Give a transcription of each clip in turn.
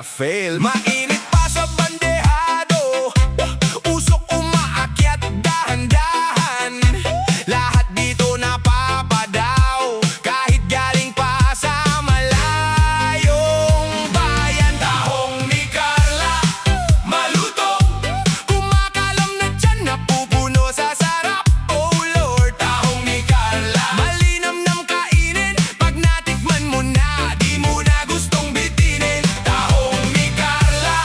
fail. Mainit pa sa bandehado, usok umaakyat dahan-dahan. Lahat dito napapadaw, kahit galing pa sa malayong bayan. Tahong ni Carla, malutong, kumakalam na tiyan, napupuno sa sarap. Oh Lord, tahong ni Carla, malinamnam kainin, pag natikman mo na, di mo na gustong bitinin. Tahong ni Carla,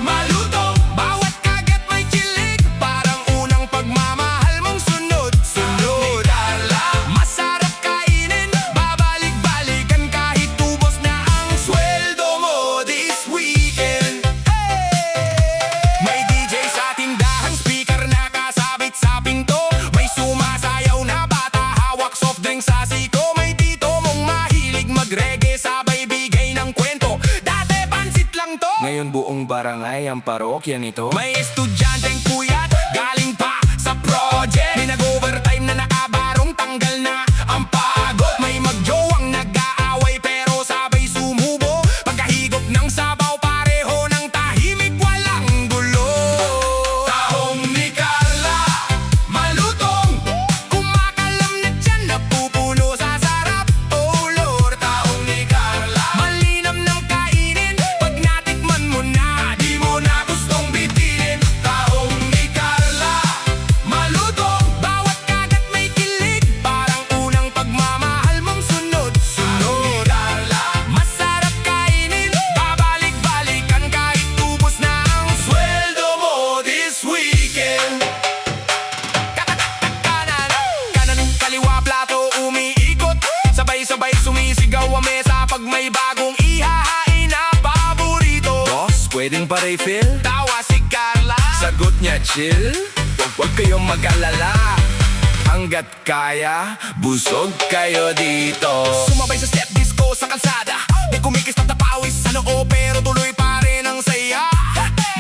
malutong, bawat kagat may chilig, parang unang pagmamahal mong sunod-sunod. Carla, masarap kainin, babalik-balikan kahit tubos na ang sweldo mo this weekend. May DJ sa tindahan, speaker na kasabit sa pinto, may sumasayaw na bata, hawak soft drink sa siko. May tito mong mahilig mag-reggae, sabay bigay ng kwento. Dati pansit lang to, ngayon buong barangay ang parokya nito. May estudyanteng puyat, galing pa sa project, may nag-overtime na nakabarong, tanggal na ang pagod. May magjowang nag-aaway pero sabay sumubo, pagkahigop ng sabaw pareho ng tahimik, walang gulo. Tahong ni Carla, malutong, kumakalam na tiyan, napupuno sa sarap. Oh Lord, tahong ni Carla, malinamnam kainin, pag natikman mo na, di mo na gustong bitinin. Tahong ni Carla, malutong, bawat kagat may kilig, parang unang pagmamahal mong sunod-sunod. Carla, masarap kainin, babalik-balikan kahit tubos na ang sweldo mo this weekend. Kanan, kaliwa, plato, umiikot, sabay-sabay sumisigaw ang mesa pag may bagong ihahain na paborito. Boss, pwedeng pa-refill? Tawa si Carla, sagot niya chill. Huwag kayong mag-alala, hanggat kaya, busog kayo dito. Sumabay sa step disco sa kalsada, di kumikistat na pawis sa noo, pero tuloy pa rin ang saya.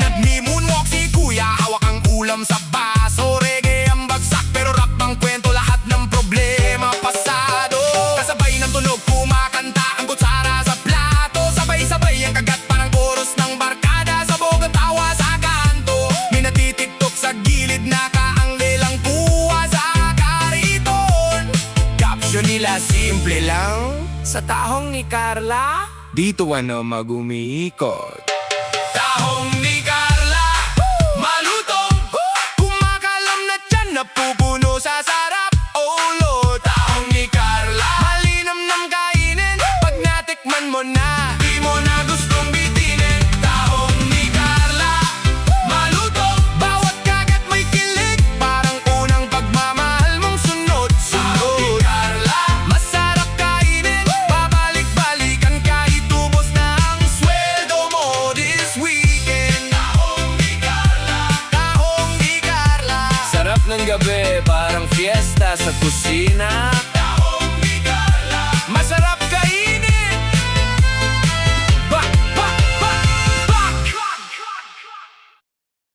Nagmi-moonwalk si kuya, hawak ang ulam sa baso. Reggae ang bagsak pero rap ang kwento, lahat ng problema pasado. Kasabay ng tunog, kumakanta ang kutsara sa plato, sabay-sabay ang kagat parang chorus ng barkada. Sabog ang tawa sa kanto, may natitiktok sa gilid, nakaanglelang puwa sa kariton. Caption nila simple lang, sa tahong ni Carla, dito ano mag-umiikot. Tahong ni Carla, malutong, kumakalam na tiyan, napupuno sa sarap. Oh Lord, tahong ni Carla, malinamnam kainin, pag natikman mo na, di mo na gustong bitinin. Tahong ni Carla, malutong, bawat kagat may kilig, parang unang pagmamahal mong sunod-sunod. Carla, masarap kainin, babalik-balikan kahit tubos na ang sweldo mo this weekend. Tahong ni Carla, tahong ni Carla, sarap ng gabi, parang fiesta sa kusina.